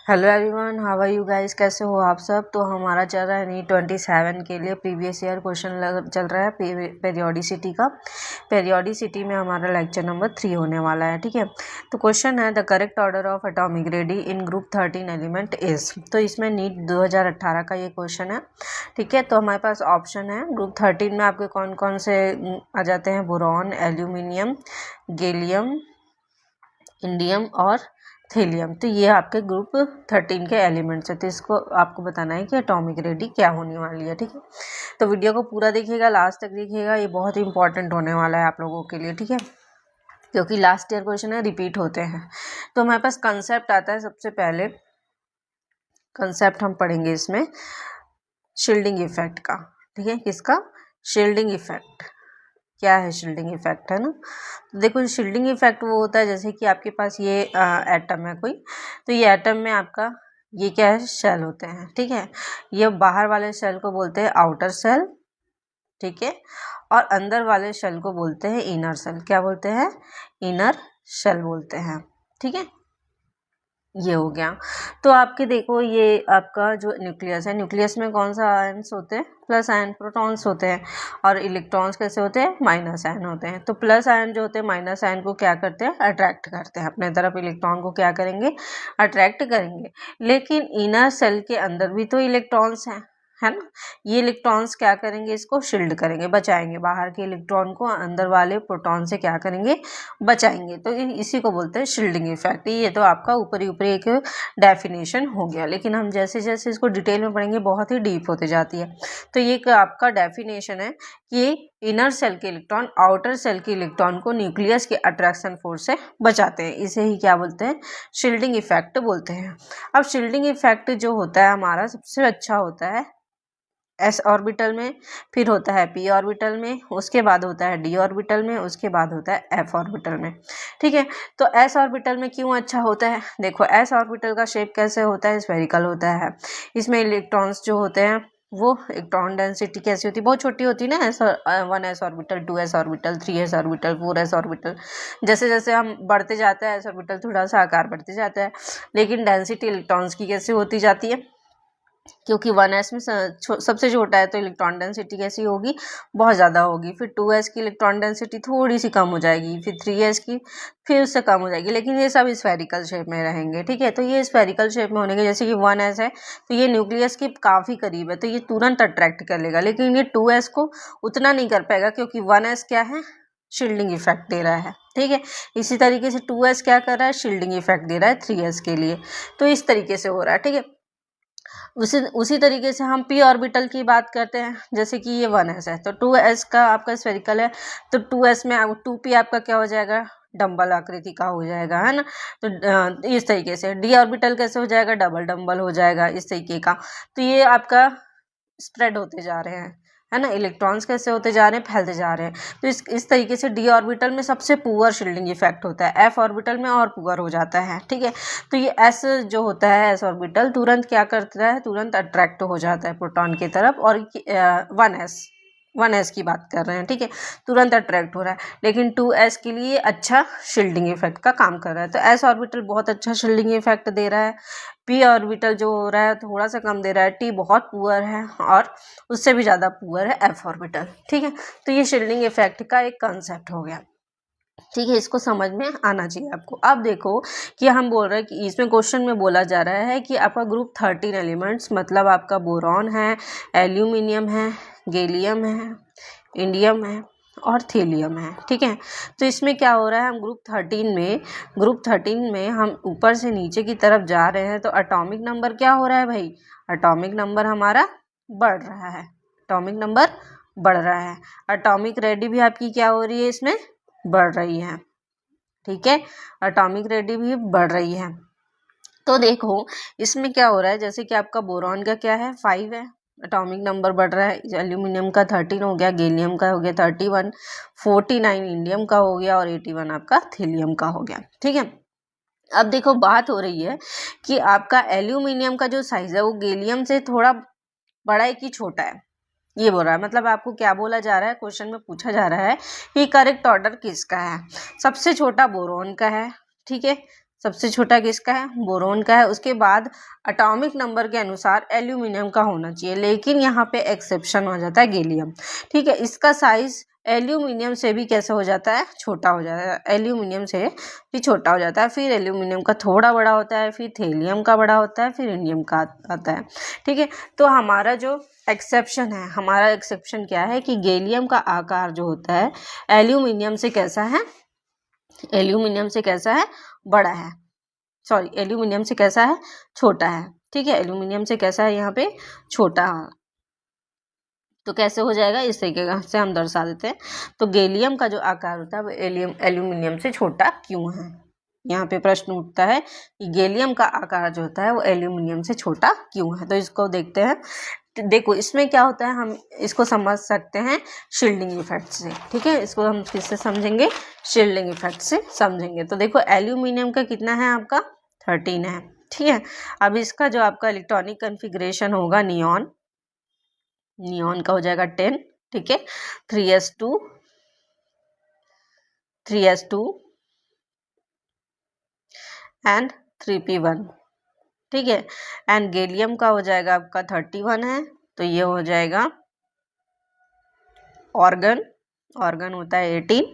Hello everyone, how are you guys. कैसे हो आप सब। तो हमारा चल रहा है नीट 27 के लिए प्रीवियस ईयर क्वेश्चन चल रहा है पेरियोडिसिटी का। पेरियोडिसिटी में हमारा लेक्चर नंबर 3 होने वाला है। ठीक है, तो क्वेश्चन है the correct order of atomic ready in group 13 element is. तो इसमें नीट 2018 का ये क्वेश्चन है। ठीक है, तो हमारे पास ऑप्शन है ग्रुप 13 में आपके कौन कौन से आ जाते हैं, बोरॉन, एल्यूमिनियम, गैलियम, इंडियम और थीलियम। तो ये आपके ग्रुप 13 के एलिमेंट्स है। तो इसको आपको बताना है कि एटॉमिक रेडी क्या होने वाली है। ठीक है, तो वीडियो को पूरा देखिएगा, लास्ट तक देखिएगा, ये बहुत ही इंपॉर्टेंट होने वाला है आप लोगों के लिए। ठीक है, क्योंकि लास्ट ईयर क्वेश्चन है, रिपीट होते हैं। तो हमारे पास कंसेप्ट आता है। सबसे पहले कंसेप्ट हम पढ़ेंगे इसमें शील्डिंग इफेक्ट का। ठीक है, किसका? Shielding effect. क्या है शील्डिंग इफेक्ट, है ना। तो देखो, शील्डिंग इफेक्ट वो होता है जैसे कि आपके पास ये एटम है कोई, तो ये एटम में आपका ये क्या है, शेल होते हैं। ठीक है, ये बाहर वाले शेल को बोलते हैं आउटर सेल। ठीक है, और अंदर वाले शेल को बोलते हैं इनर सेल। क्या बोलते हैं? इनर शेल बोलते हैं। ठीक है, ये हो गया। तो आपके देखो, ये आपका जो न्यूक्लियस है, न्यूक्लियस में कौन सा आयन्स होते हैं? प्लस आयन, प्रोटॉन्स होते हैं। और इलेक्ट्रॉन्स कैसे होते हैं? माइनस आयन होते हैं। तो प्लस आयन जो होते हैं माइनस आयन को क्या करते हैं? अट्रैक्ट करते हैं अपने तरफ। इलेक्ट्रॉन को क्या करेंगे? अट्रैक्ट करेंगे। लेकिन इनर सेल के अंदर भी तो इलेक्ट्रॉन्स हैं, है ना। ये इलेक्ट्रॉन्स क्या करेंगे? इसको शील्ड करेंगे, बचाएंगे। बाहर के इलेक्ट्रॉन को अंदर वाले प्रोटॉन से क्या करेंगे? बचाएंगे। तो इसी को बोलते हैं शील्डिंग इफेक्ट। ये तो आपका ऊपरी ऊपरी एक डेफिनेशन हो गया, लेकिन हम जैसे जैसे इसको डिटेल में पढ़ेंगे बहुत ही डीप होते जाती है। तो ये एक आपका डेफिनेशन है कि इनर सेल के इलेक्ट्रॉन आउटर सेल के इलेक्ट्रॉन को न्यूक्लियस के अट्रैक्शन फोर्स से बचाते हैं। इसे ही क्या बोलते हैं? शील्डिंग इफेक्ट बोलते हैं। अब शील्डिंग इफेक्ट जो होता है हमारा, सबसे अच्छा होता है एस ऑर्बिटल में, फिर होता है पी ऑर्बिटल में, उसके बाद होता है डी ऑर्बिटल में, उसके बाद होता है एफ ऑर्बिटल में। ठीक है, तो एस ऑर्बिटल में क्यों अच्छा होता है? देखो, एस ऑर्बिटल का शेप कैसे होता है? स्फेरिकल होता है। इसमें इलेक्ट्रॉन्स जो होते हैं वो इलेक्ट्रॉन डेंसिटी कैसी होती है? बहुत छोटी होती है ना। S 1s orbital, 2s orbital, 3s orbital, 4s orbital. जैसे जैसे हम बढ़ते जाते हैं एस ऑर्बिटल थोड़ा सा आकार बढ़ते जाता है, लेकिन डेंसिटी इलेक्ट्रॉन्स की कैसी होती जाती है? क्योंकि 1s में सबसे छोटा है तो इलेक्ट्रॉन डेंसिटी कैसी होगी? बहुत ज़्यादा होगी। फिर 2s की इलेक्ट्रॉन डेंसिटी थोड़ी सी कम हो जाएगी, फिर 3s की फिर उससे कम हो जाएगी, लेकिन ये सब स्फेरिकल शेप में रहेंगे। ठीक है, तो ये स्फेरिकल शेप में होने के, जैसे कि 1s है तो ये न्यूक्लियस के काफ़ी करीब है, तो ये तुरंत अट्रैक्ट कर लेगा। लेकिन ये 2s को उतना नहीं कर पाएगा, क्योंकि 1s क्या है? शील्डिंग इफेक्ट दे रहा है। ठीक है, इसी तरीके से 2s क्या कर रहा है? शील्डिंग इफेक्ट दे रहा है 3s के लिए। तो इस तरीके से हो रहा है। ठीक है, उसी तरीके से हम पी ऑर्बिटल की बात करते हैं। जैसे कि ये 1s है तो 2s का आपका स्फेरिकल है, तो 2s में 2p आपका क्या हो जाएगा? डंबल आकृति का हो जाएगा, है ना। तो इस तरीके से डी ऑर्बिटल कैसे हो जाएगा? डबल डंबल हो जाएगा, इस तरीके का। तो ये आपका स्प्रेड होते जा रहे हैं, है ना। इलेक्ट्रॉन्स कैसे होते जा रहे हैं? फैलते जा रहे हैं। तो इस तरीके से डी ऑर्बिटल में सबसे पुअर शील्डिंग इफेक्ट होता है, एफ ऑर्बिटल में और पुअर हो जाता है। ठीक है, तो ये एस जो होता है, एस ऑर्बिटल तुरंत क्या करता है? तुरंत अट्रैक्ट हो जाता है प्रोटॉन की तरफ। और 1s की बात कर रहे हैं। ठीक है, तुरंत अट्रैक्ट हो रहा है। लेकिन 2s के लिए अच्छा शील्डिंग इफेक्ट का काम कर रहा है। तो एस ऑर्बिटल बहुत अच्छा शील्डिंग इफेक्ट दे रहा है। पी ऑर्बिटल जो हो रहा है थोड़ा सा कम दे रहा है। टी बहुत पुअर है, और उससे भी ज़्यादा पुअर है एफ ऑर्बिटल। ठीक है, तो ये शील्डिंग इफेक्ट का एक कंसेप्ट हो गया। ठीक है, इसको समझ में आना चाहिए आपको। अब देखो कि हम बोल रहे हैं कि इसमें क्वेश्चन में बोला जा रहा है कि आपका ग्रुप 13 एलिमेंट्स, मतलब आपका बोरॉन है, एल्यूमिनियम है, गैलियम है, इंडियम है और थीलियम है। ठीक है, तो इसमें क्या हो रहा है? हम ग्रुप 13 में हम ऊपर से नीचे की तरफ जा रहे हैं, तो एटॉमिक नंबर क्या हो रहा है भाई? एटॉमिक नंबर हमारा बढ़ रहा है। एटॉमिक नंबर बढ़ रहा है। एटॉमिक रेडी भी आपकी क्या हो रही है? इसमें बढ़ रही है। ठीक है, एटॉमिक रेडी भी बढ़ रही है। तो देखो इसमें क्या हो रहा है, जैसे कि आपका बोरॉन का क्या है? 5 है, एटॉमिक नंबर बढ़ रहा है। एल्यूमिनियम का 13 हो गया, गैलियम का हो गया 31, 49 इंडियम का हो गया, और 81 आपका थीलियम का हो गया। ठीक है, अब देखो बात हो रही है कि आपका एल्यूमिनियम का जो साइज है वो गैलियम से थोड़ा बड़ा है कि छोटा है, ये बोल रहा है। मतलब आपको क्या बोला जा रहा है? क्वेश्चन में पूछा जा रहा है कि करेक्ट ऑर्डर किसका है? सबसे छोटा बोरॉन का है। ठीक है, सबसे छोटा किसका है, बोरोन का है। उसके बाद एटॉमिक नंबर के अनुसार एल्यूमिनियम का होना चाहिए, लेकिन यहाँ पे एक्सेप्शन हो जाता है गैलियम। ठीक है, इसका साइज एल्यूमिनियम से भी कैसे हो जाता है, छोटा हो जाता है, एल्यूमिनियम से भी छोटा हो जाता है। फिर एल्यूमिनियम का थोड़ा बड़ा होता है, फिर थेलियम का बड़ा होता है, फिर इंडियम का आता है। ठीक है, तो हमारा जो एक्सेप्शन है, हमारा एक्सेप्शन क्या है कि गैलियम का आकार जो होता है एल्यूमिनियम से कैसा है, एल्यूमिनियम से कैसा है, बड़ा है। सॉरी, एल्यूमिनियम से कैसा है, छोटा है। ठीक है, एल्यूमिनियम से कैसा है, यहाँ पे छोटा है। तो कैसे हो जाएगा, इस तरीके से हम दर्शा देते हैं। तो गैलियम का जो आकार होता है वो एल्यूमिनियम से छोटा क्यों है। यहाँ पे प्रश्न उठता है कि गैलियम का आकार जो होता है वो एल्यूमिनियम से छोटा क्यों है। तो इसको देखते हैं। देखो इसमें क्या होता है, हम इसको समझ सकते हैं शील्डिंग इफेक्ट से। ठीक है, इसको हम किससे समझेंगे, शील्डिंग इफेक्ट से समझेंगे। तो देखो एल्यूमिनियम का कितना है आपका, 13 है। ठीक है, अब इसका जो आपका इलेक्ट्रॉनिक कन्फिग्रेशन होगा नियॉन, नियॉन का हो जाएगा 10। ठीक है, 3s2 एंड 3p1। ठीक है, एंड गैलियम का हो जाएगा आपका 31 है, तो ये हो जाएगा ऑर्गन, ऑर्गन होता है 18,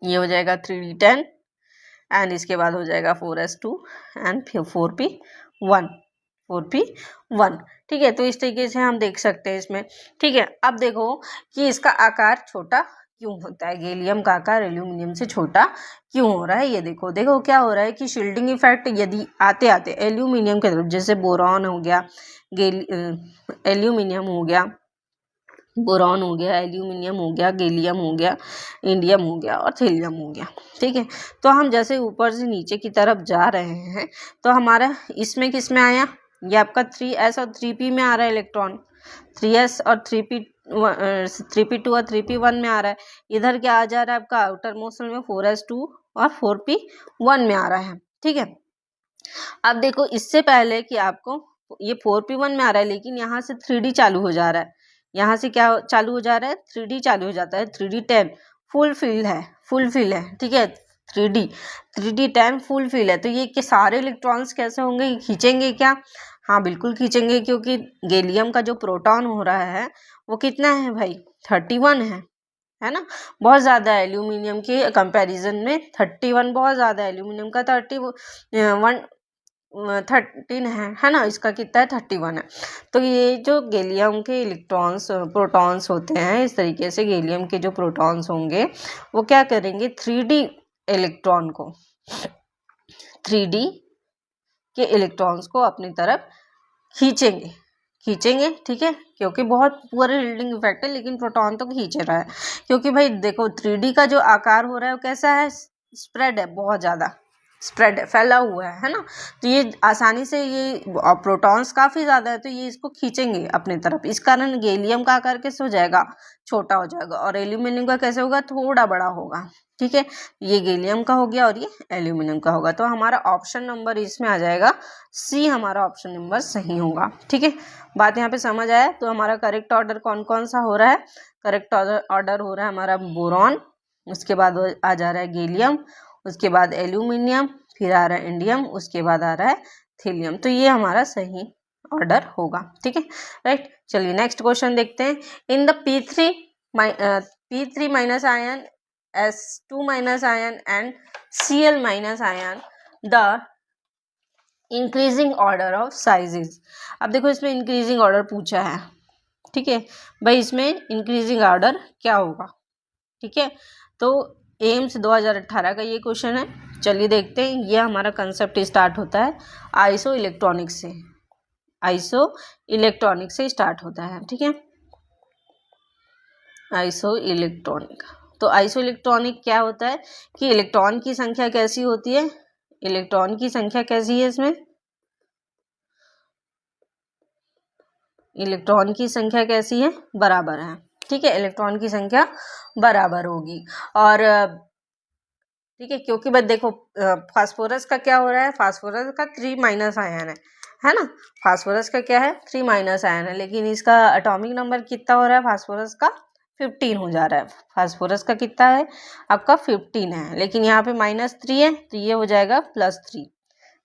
ये हो जाएगा 3d10 एंड इसके बाद हो जाएगा 4s2 एंड फिर 4p1, 4p1। ठीक है, तो इस तरीके से हम देख सकते हैं इसमें। ठीक है, अब देखो कि इसका आकार छोटा क्यों होता है, गैलियम का आकार एल्यूमिनियम से छोटा क्यों हो रहा है। ये देखो, देखो क्या हो रहा है कि शील्डिंग इफेक्ट यदि आते आते एल्यूमिनियम के तरफ, जैसे बोरॉन हो गया, एल्यूमिनियम हो गया, बोरॉन हो गया, एल्यूमिनियम हो गया, गैलियम हो गया, इंडियम हो गया और थेलियम हो गया। ठीक है, तो हम जैसे ऊपर से नीचे की तरफ जा रहे हैं तो हमारा इसमें किस में आया, ये आपका 3s और 3p में आ रहा है इलेक्ट्रॉन, 3s और 3p2 और 3p1 में आ रहा है। इधर क्या आ जा रहा है आपका आउटर मोस्ट में 4s2 और 4p1 में आ रहा है। ठीक है, अब देखो इससे पहले कि आपको ये 4p1 में आ रहा है, लेकिन यहाँ से 3d चालू हो जा रहा है, यहाँ से क्या चालू हो जा रहा है, 3d चालू हो जाता है। 3d10 फुल फिल है, फुल फिल है। ठीक है, 3d10 फुल फिल है, तो ये के सारे इलेक्ट्रॉन्स कैसे होंगे, खींचेंगे क्या, हाँ बिल्कुल खींचेंगे, क्योंकि गैलियम का जो प्रोटॉन हो रहा है वो कितना है भाई, 31 है ना, बहुत ज़्यादा है एल्यूमिनियम के कंपैरिजन में। 31 बहुत ज़्यादा है, एल्यूमिनियम का 13 है ना, इसका कितना है, 31 है। तो ये जो गैलियम के इलेक्ट्रॉन्स प्रोटॉन्स होते हैं, इस तरीके से गैलियम के जो प्रोटॉन्स होंगे वो क्या करेंगे, 3d इलेक्ट्रॉन को, 3d के इलेक्ट्रॉन्स को अपनी तरफ खींचेंगे, खींचेंगे। ठीक है, क्योंकि बहुत पुअर शील्डिंग इफेक्ट है, लेकिन प्रोटॉन तो खींच रहा है, क्योंकि भाई देखो 3d का जो आकार हो रहा है वो कैसा है, स्प्रेड है, बहुत ज़्यादा स्प्रेड है, फैला हुआ है ना। तो ये आसानी से, ये प्रोटॉन्स काफ़ी ज़्यादा है तो ये इसको खींचेंगे अपनी तरफ। इस कारण गैलियम का आकार कैसे हो जाएगा, छोटा हो जाएगा, और एल्यूमिनियम का कैसे होगा, थोड़ा बड़ा होगा। ठीक है, ये गैलियम का हो गया और ये एल्यूमिनियम का होगा। तो हमारा ऑप्शन नंबर इसमें आ जाएगा सी, हमारा ऑप्शन नंबर सही होगा। ठीक है, बात यहाँ पे समझ आया। तो हमारा करेक्ट ऑर्डर कौन कौन सा हो रहा है, करेक्ट ऑर्डर हो रहा है हमारा बोरॉन, उसके बाद आ जा रहा है गैलियम, उसके बाद एल्यूमिनियम, फिर आ रहा है इंडियम, उसके बाद आ रहा है थीलियम। तो ये हमारा सही ऑर्डर होगा। ठीक है, राइट। चलिए नेक्स्ट क्वेश्चन देखते हैं। In the P3 minus ion, S2 minus ion and Cl minus ion, the increasing order of sizes. अब देखो इसमें इंक्रीजिंग ऑर्डर पूछा है। ठीक है भाई, इसमें इंक्रीजिंग ऑर्डर क्या होगा। ठीक है, तो एम्स 2018 का ये क्वेश्चन है। चलिए देखते हैं। ये हमारा कंसेप्ट स्टार्ट होता है आइसो इलेक्ट्रॉनिक से, आइसो इलेक्ट्रॉनिक से स्टार्ट होता है। ठीक है, आइसो इलेक्ट्रॉनिक। तो आइसो इलेक्ट्रॉनिक क्या होता है कि इलेक्ट्रॉन की संख्या कैसी होती है, इलेक्ट्रॉन की संख्या कैसी है इसमें, इलेक्ट्रॉन की संख्या कैसी है, बराबर है। ठीक है, इलेक्ट्रॉन की संख्या बराबर होगी। और ठीक है, क्योंकि बस देखो फास्फोरस का क्या हो रहा है, फास्फोरस का 3 माइनस आयन है ना, फास्फोरस का क्या है, 3 माइनस आयन है, लेकिन इसका एटॉमिक नंबर कितना हो रहा है फास्फोरस का, 15 हो जा रहा है। फास्फोरस का कितना है आपका 15 है, लेकिन यहाँ पे -3 है तो ये हो जाएगा +3,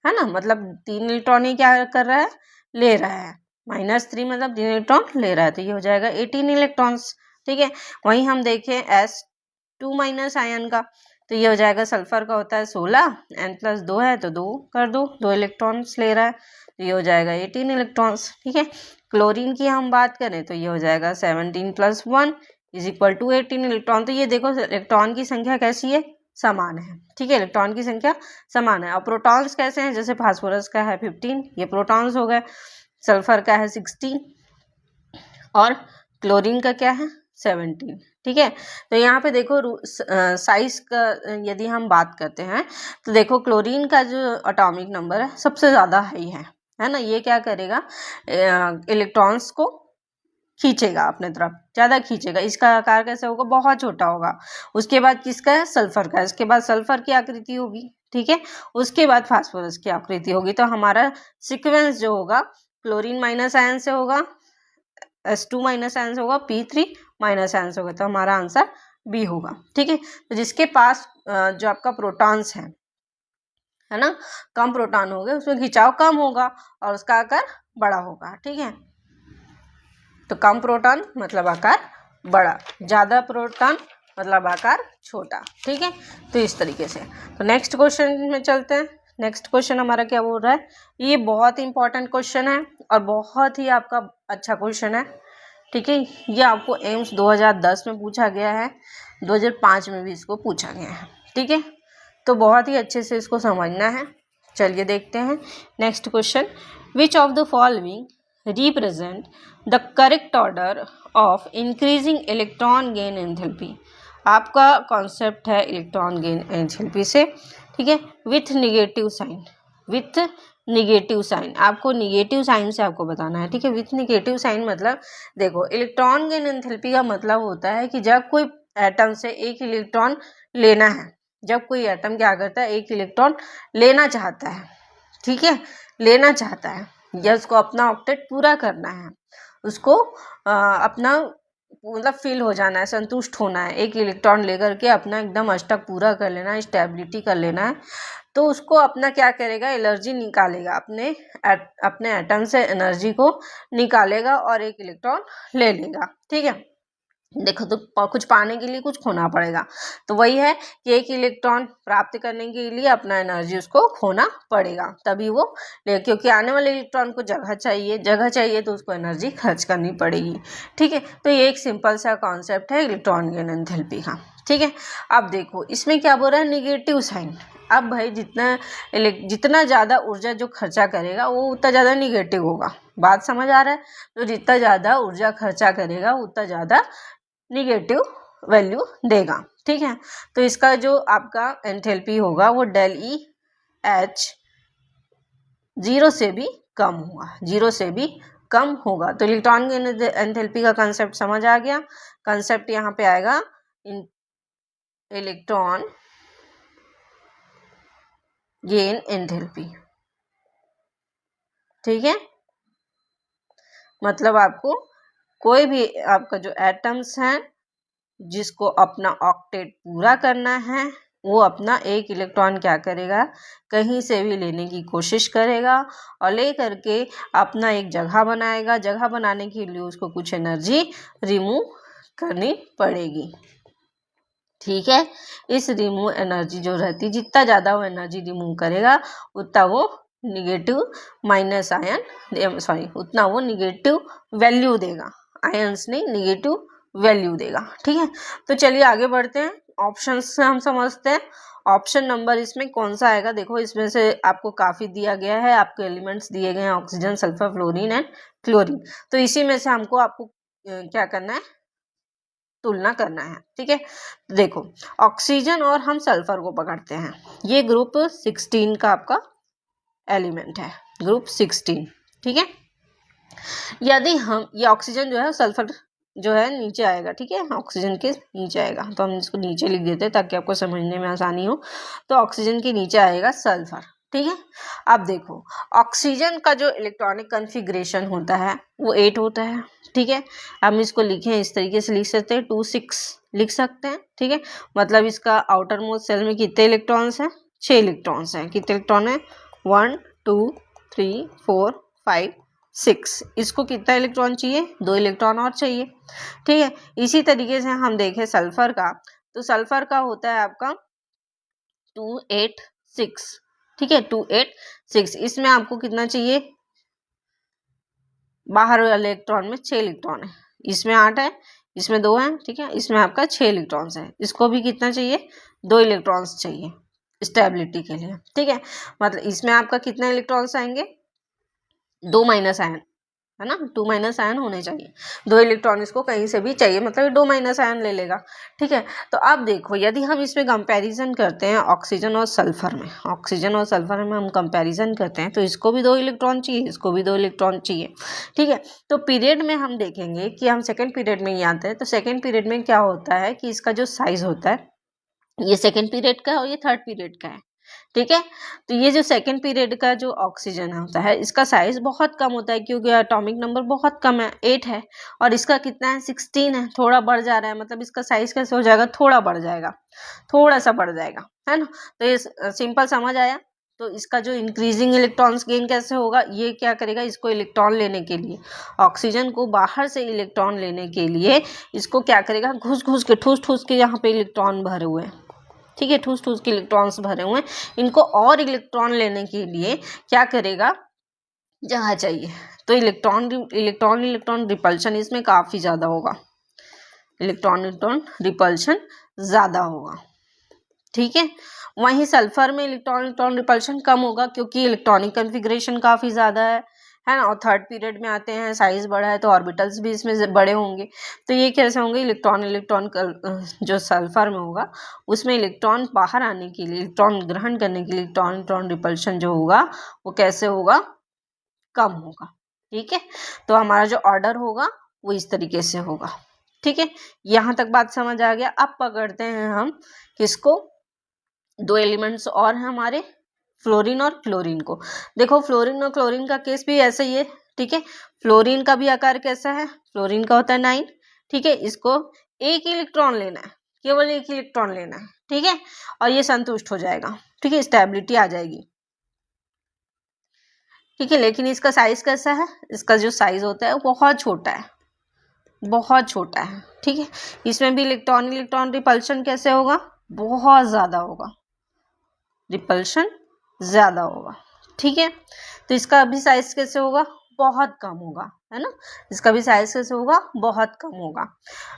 है ना। मतलब 3 इलेक्ट्रॉन ही क्या कर रहा है, ले रहा है। -3 मतलब 3 इलेक्ट्रॉन ले रहा है, तो ये हो जाएगा 18 इलेक्ट्रॉन्स। ठीक है, वहीं हम देखें S2- आयन का, तो ये हो जाएगा, सल्फर का होता है 16, N+2 है तो 2 कर दो, 2 इलेक्ट्रॉन्स ले रहा है, तो ये हो जाएगा 18 इलेक्ट्रॉन्स। ठीक है, क्लोरीन की हम बात करें तो ये हो जाएगा 17 + 1 = 18 इलेक्ट्रॉन। तो ये देखो इलेक्ट्रॉन की संख्या कैसी है, समान है। ठीक है, इलेक्ट्रॉन की संख्या समान है। और प्रोटॉन्स कैसे हैं, जैसे फास्फोरस का है 15, ये प्रोटॉन्स हो गए, सल्फर का है 16 और क्लोरीन का क्या है 17। ठीक है, तो यहाँ पे देखो साइज का यदि हम बात करते हैं तो देखो क्लोरीन का जो एटॉमिक नंबर है सबसे ज़्यादा हाई है ना। ये क्या करेगा, इलेक्ट्रॉन्स को खींचेगा अपने तरफ, ज़्यादा खींचेगा। इसका आकार कैसे होगा, बहुत छोटा होगा। उसके बाद किसका है, सल्फर का, इसके बाद सल्फर की आकृति होगी। ठीक है, उसके बाद फास्फोरस की आकृति होगी। तो हमारा सीक्वेंस जो होगा, क्लोरीन माइनस आयन से होगा, S2- आयन से होगा, P3- आयन से होगा, तो हमारा आंसर बी होगा। ठीक है, तो जिसके पास जो आपका प्रोटॉन्स है ना, कम प्रोटॉन होंगे, उसमें खिंचाव कम होगा और उसका आकार बड़ा होगा। ठीक है, तो कम प्रोटॉन मतलब आकार बड़ा, ज़्यादा प्रोटॉन मतलब आकार छोटा। ठीक है, तो इस तरीके से। तो नेक्स्ट क्वेश्चन में चलते हैं। नेक्स्ट क्वेश्चन हमारा क्या बोल रहा है, ये बहुत इंपॉर्टेंट क्वेश्चन है और बहुत ही आपका अच्छा क्वेश्चन है। ठीक है, ये आपको एम्स 2010 में पूछा गया है, 2005 में भी इसको पूछा गया है। ठीक है, तो बहुत ही अच्छे से इसको समझना है। चलिए देखते हैं next question. Which of the following represent the correct order of increasing electron gain enthalpy. आपका कॉन्सेप्ट है इलेक्ट्रॉन गेन एंथैल्पी से। ठीक है, with negative sign, with negative sign, आपको निगेटिव साइन से आपको बताना है। ठीक है, विथ निगेटिव साइन मतलब देखो, इलेक्ट्रॉन गेन एंथैल्पी का मतलब होता है कि जब कोई एटम से एक इलेक्ट्रॉन लेना है, जब कोई एटम क्या करता है, एक इलेक्ट्रॉन लेना चाहता है। ठीक है, लेना चाहता है या उसको अपना ऑक्टेट पूरा करना है, उसको अपना मतलब फिल हो जाना है, संतुष्ट होना है, एक इलेक्ट्रॉन लेकर के अपना एकदम अष्टक पूरा कर लेना है, स्टेबिलिटी कर लेना है, तो उसको अपना क्या करेगा, एनर्जी निकालेगा, अपने एटम से एनर्जी को निकालेगा और एक इलेक्ट्रॉन ले लेगा। ठीक है, देखो तो कुछ पाने के लिए कुछ खोना पड़ेगा, तो वही है कि एक इलेक्ट्रॉन प्राप्त करने के लिए अपना एनर्जी उसको खोना पड़ेगा, तभी वो क्योंकि आने वाले इलेक्ट्रॉन को जगह चाहिए तो उसको एनर्जी खर्च करनी पड़ेगी। ठीक है, तो ये एक सिंपल सा कॉन्सेप्ट है इलेक्ट्रॉन गेन एंथैल्पी का। ठीक है, अब देखो इसमें क्या बोल रहा है, निगेटिव साइन। अब भाई जितना ज़्यादा ऊर्जा जो खर्चा करेगा वो उतना ज़्यादा निगेटिव होगा। बात समझ आ रहा है, तो जितना ज़्यादा ऊर्जा खर्चा करेगा उतना ज़्यादा निगेटिव वैल्यू देगा। ठीक है, तो इसका जो आपका एंथैल्पी होगा वो ΔEH 0 से भी कम होगा, 0 से भी कम होगा। तो इलेक्ट्रॉन गेन एंथैल्पी का कंसेप्ट समझ आ गया। कंसेप्ट यहाँ पे आएगा इलेक्ट्रॉन गेन एंथैल्पी। ठीक है, मतलब आपको कोई भी आपका जो एटम्स हैं जिसको अपना ऑक्टेट पूरा करना है, वो अपना एक इलेक्ट्रॉन क्या करेगा, कहीं से भी लेने की कोशिश करेगा और ले करके अपना एक जगह बनाएगा। जगह बनाने के लिए उसको कुछ एनर्जी रिमूव करनी पड़ेगी। ठीक है, इस रिमूव एनर्जी जो रहती, जितना ज़्यादा वो एनर्जी रिमूव करेगा उतना वो निगेटिव माइनस आयन उतना वो निगेटिव वैल्यू देगा, आयंस नहीं निगेटिव वैल्यू देगा। ठीक है, तो चलिए आगे बढ़ते हैं। ऑप्शन से हम समझते हैं ऑप्शन नंबर इसमें कौन सा आएगा। देखो इसमें से आपको काफ़ी दिया गया है, आपके एलिमेंट्स दिए गए हैं, oxygen, sulphur, fluorine and chlorine. तो इसी में से आपको क्या करना है, तुलना करना है। ठीक है, देखो ऑक्सीजन और हम सल्फर को पकड़ते हैं, ये ग्रुप 16 का आपका एलिमेंट है, ग्रुप 16। ठीक है, यदि हम ये ऑक्सीजन जो है, सल्फर जो है नीचे आएगा। ठीक है, ऑक्सीजन के नीचे आएगा, तो हम इसको नीचे लिख देते हैं ताकि आपको समझने में आसानी हो। तो ऑक्सीजन के नीचे आएगा सल्फर। ठीक है। अब देखो ऑक्सीजन का जो इलेक्ट्रॉनिक कन्फिग्रेशन होता है वो 8 होता है, ठीक है। हम इसको लिखें इस तरीके से लिख सकते हैं 2 6 लिख सकते हैं, ठीक है। मतलब इसका आउटर मोस्ट सेल में कितने इलेक्ट्रॉन्स हैं, 6 इलेक्ट्रॉन्स हैं। कितने इलेक्ट्रॉन है, 1 2 3 4 5 6। इसको कितना इलेक्ट्रॉन चाहिए, 2 इलेक्ट्रॉन और चाहिए, ठीक है। इसी तरीके से हम देखें सल्फर का, तो सल्फर का होता है आपका 2 8 6, ठीक है, 2 8 6। इसमें आपको कितना चाहिए, बाहर वाले इलेक्ट्रॉन में 6 इलेक्ट्रॉन है, इसमें 8 है, इसमें 2 है, ठीक है। इसमें आपका 6 इलेक्ट्रॉन्स है। इसको भी कितना चाहिए, 2 इलेक्ट्रॉन्स चाहिए स्टेबिलिटी के लिए, ठीक है। मतलब इसमें आपका कितने इलेक्ट्रॉन्स आएंगे, 2 माइनस आयन, है ना, 2 माइनस आयन होने चाहिए। 2 इलेक्ट्रॉन इसको कहीं से भी चाहिए, मतलब 2 माइनस आयन ले लेगा, ठीक है। तो अब देखो यदि हम इसमें कंपैरिजन करते हैं ऑक्सीजन और सल्फर में, ऑक्सीजन और सल्फर में हम कंपैरिजन करते हैं तो इसको भी 2 इलेक्ट्रॉन चाहिए, इसको भी 2 इलेक्ट्रॉन चाहिए, ठीक है। तो पीरियड में हम देखेंगे कि हम सेकेंड पीरियड में ही आते हैं, तो सेकेंड पीरियड में क्या होता है कि इसका जो साइज होता है ये सेकेंड पीरियड का है और ये थर्ड पीरियड का है, ठीक है। तो ये जो सेकेंड पीरियड का जो ऑक्सीजन होता है इसका साइज बहुत कम होता है, क्योंकि एटॉमिक नंबर बहुत कम है, 8 है, और इसका कितना है, 16 है, थोड़ा बढ़ जा रहा है। मतलब इसका साइज कैसे हो जाएगा, थोड़ा बढ़ जाएगा, थोड़ा सा बढ़ जाएगा, है ना। तो ये सिंपल समझ आया। तो इसका जो इंक्रीजिंग इलेक्ट्रॉन्स गेन कैसे होगा, ये क्या करेगा, इसको इलेक्ट्रॉन लेने के लिए, ऑक्सीजन को बाहर से इलेक्ट्रॉन लेने के लिए इसको क्या करेगा, घुस घुस के ठूस ठूस के यहाँ पे इलेक्ट्रॉन भरे हुए हैं, ठीक है, ठूस ठूस के इलेक्ट्रॉन्स भरे हुए हैं। इनको और इलेक्ट्रॉन लेने के लिए क्या करेगा, जगह चाहिए, तो इलेक्ट्रॉन इलेक्ट्रॉन इलेक्ट्रॉन रिपल्शन इसमें काफ़ी ज़्यादा होगा, इलेक्ट्रॉन इलेक्ट्रॉन रिपल्शन ज़्यादा होगा, ठीक है। वहीं सल्फर में इलेक्ट्रॉन इलेक्ट्रॉन रिपल्शन कम होगा, क्योंकि इलेक्ट्रॉनिक कन्फिग्रेशन काफ़ी ज़्यादा है ना, और थर्ड पीरियड में आते हैं, साइज बड़ा है तो ऑर्बिटल्स भी इसमें बड़े होंगे। तो ये कैसे होंगे, इलेक्ट्रॉन इलेक्ट्रॉन जो सल्फर में होगा उसमें इलेक्ट्रॉन बाहर आने के लिए, इलेक्ट्रॉन ग्रहण करने के लिए इलेक्ट्रॉन इलेक्ट्रॉन रिपल्शन जो होगा वो कैसे होगा, कम होगा, ठीक है। तो हमारा जो ऑर्डर होगा वो इस तरीके से होगा, ठीक है। यहाँ तक बात समझ आ गया। अब पकड़ते हैं हम किसको, 2 एलिमेंट्स और हैं हमारे, फ्लोरीन और क्लोरीन को। देखो फ्लोरीन और क्लोरीन का केस भी ऐसा ही है, ठीक है। फ्लोरीन का भी आकार कैसा है, फ्लोरीन का होता है 9, ठीक है। इसको एक इलेक्ट्रॉन लेना है, केवल एक इलेक्ट्रॉन लेना है, ठीक है, और ये संतुष्ट हो जाएगा, ठीक है, स्टेबिलिटी आ जाएगी, ठीक है। लेकिन इसका साइज कैसा है, इसका जो साइज होता है वो बहुत छोटा है, बहुत छोटा है, ठीक है। इसमें भी इलेक्ट्रॉन इलेक्ट्रॉन रिपल्शन कैसे होगा, बहुत ज़्यादा होगा, रिपल्शन ज़्यादा होगा, ठीक है। तो इसका भी साइज कैसे होगा, बहुत कम होगा, है ना, इसका भी साइज कैसे होगा, बहुत कम होगा।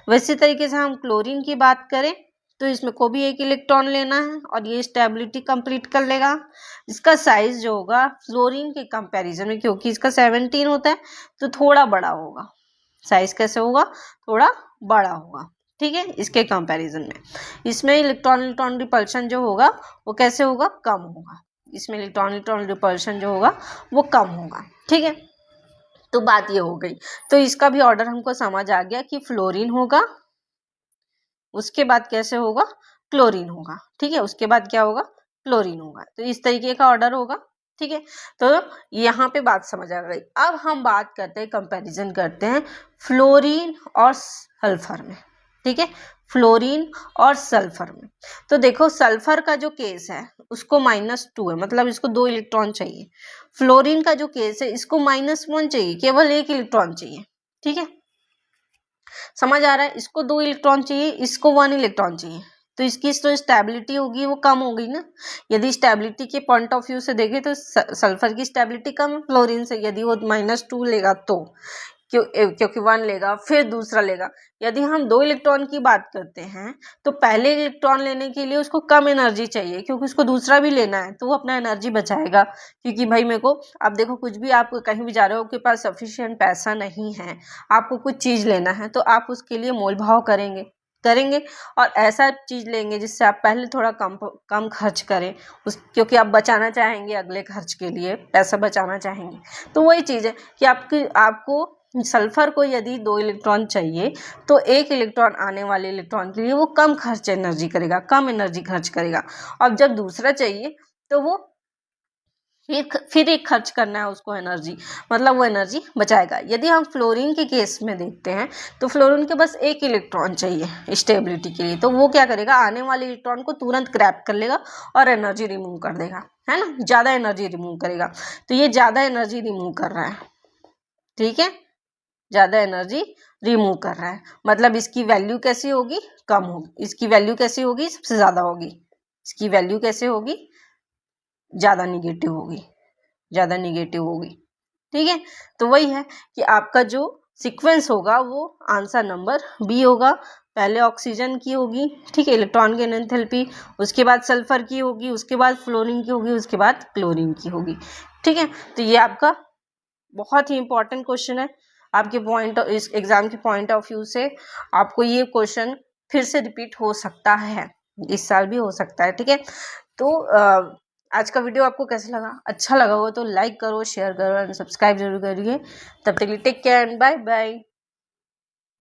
वैसे तरीके से हम क्लोरीन की बात करें तो इसमें को भी एक इलेक्ट्रॉन लेना है और ये स्टेबिलिटी कंप्लीट कर लेगा। इसका साइज जो होगा फ्लोरीन के कंपैरिजन में, क्योंकि इसका 17 होता है तो थोड़ा बड़ा होगा, साइज कैसे होगा, थोड़ा बड़ा होगा, ठीक है, इसके कंपैरिजन में। इसमें इलेक्ट्रॉन इलेक्ट्रॉन रिपल्शन जो होगा वो कैसे होगा, कम होगा, इसमें इलेक्ट्रॉन इलेक्ट्रॉन रिपल्शन जो होगा वो कम होगा, ठीक है। तो बात ये हो गई। तो इसका भी ऑर्डर हमको समझ आ गया कि फ्लोरीन होगा, उसके बाद कैसे होगा, क्लोरीन होगा, ठीक है, उसके बाद क्या होगा, क्लोरीन होगा। तो इस तरीके का ऑर्डर होगा, ठीक है। तो यहाँ पे बात समझ आ गई। अब हम बात करते हैं, कंपैरिजन करते हैं फ्लोरीन और सल्फर में, ठीक है, फ्लोरीन और सल्फर में। तो देखो सल्फर का जो केस है उसको -2 है, मतलब इसको 2 इलेक्ट्रॉन चाहिए। फ्लोरीन का जो केस है इसको -1 चाहिए, केवल एक इलेक्ट्रॉन चाहिए, ठीक है, समझ आ रहा है। इसको 2 इलेक्ट्रॉन चाहिए, इसको 1 इलेक्ट्रॉन चाहिए, तो इसकी जो स्टेबिलिटी होगी वो कम हो गई ना। यदि स्टेबिलिटी के पॉइंट ऑफ व्यू से देखें तो सल्फर की स्टेबिलिटी कम है फ्लोरीन से, यदि वो -2 लेगा तो, क्योंकि 1 लेगा फिर दूसरा लेगा। यदि हम 2 इलेक्ट्रॉन की बात करते हैं तो पहले इलेक्ट्रॉन लेने के लिए उसको कम एनर्जी चाहिए, क्योंकि उसको दूसरा भी लेना है, तो वो अपना एनर्जी बचाएगा। क्योंकि भाई मेरे को, आप देखो कुछ भी, आप कहीं भी जा रहे हो, आपके पास सफिशिएंट पैसा नहीं है, आपको कुछ चीज़ लेना है तो आप उसके लिए मोल भाव करेंगे और ऐसा चीज़ लेंगे जिससे आप पहले थोड़ा कम खर्च करें, क्योंकि आप बचाना चाहेंगे, अगले खर्च के लिए पैसा बचाना चाहेंगे। तो वही चीज़ है कि आपको सल्फर को यदि 2 इलेक्ट्रॉन चाहिए तो एक इलेक्ट्रॉन आने वाले इलेक्ट्रॉन के लिए वो कम एनर्जी खर्च करेगा। और जब दूसरा चाहिए तो वो फिर एक खर्च करना है उसको एनर्जी, मतलब वो एनर्जी बचाएगा। यदि हम फ्लोरीन के केस में देखते हैं तो फ्लोरीन के बस एक इलेक्ट्रॉन चाहिए स्टेबिलिटी के लिए, तो वो क्या करेगा, आने वाले इलेक्ट्रॉन को तुरंत ग्रैब कर लेगा और एनर्जी रिमूव कर देगा, है ना, ज़्यादा एनर्जी रिमूव करेगा। तो ये ज़्यादा एनर्जी रिमूव कर रहा है, ठीक है, ज़्यादा एनर्जी रिमूव कर रहा है, मतलब इसकी वैल्यू कैसी होगी, कम होगी। इसकी वैल्यू कैसी होगी, सबसे ज़्यादा होगी। इसकी वैल्यू कैसे होगी, ज़्यादा निगेटिव होगी, ज़्यादा निगेटिव होगी, ठीक है। तो वही है कि आपका जो सीक्वेंस होगा वो आंसर नंबर बी होगा। पहले ऑक्सीजन की होगी, ठीक है, इलेक्ट्रॉन की एंथैल्पी, उसके बाद सल्फर की होगी, उसके बाद फ्लोरीन की होगी, उसके बाद क्लोरीन की होगी, ठीक है। तो ये आपका बहुत ही इंपॉर्टेंट क्वेश्चन है आपके पॉइंट, इस एग्जाम के पॉइंट ऑफ व्यू से। आपको ये क्वेश्चन फिर से रिपीट हो सकता है, इस साल भी हो सकता है, ठीक है। तो आज का वीडियो आपको कैसा लगा, अच्छा लगा हो तो लाइक करो, शेयर करो एंड सब्सक्राइब जरूर करिए। तब तक के लिए take care and bye bye.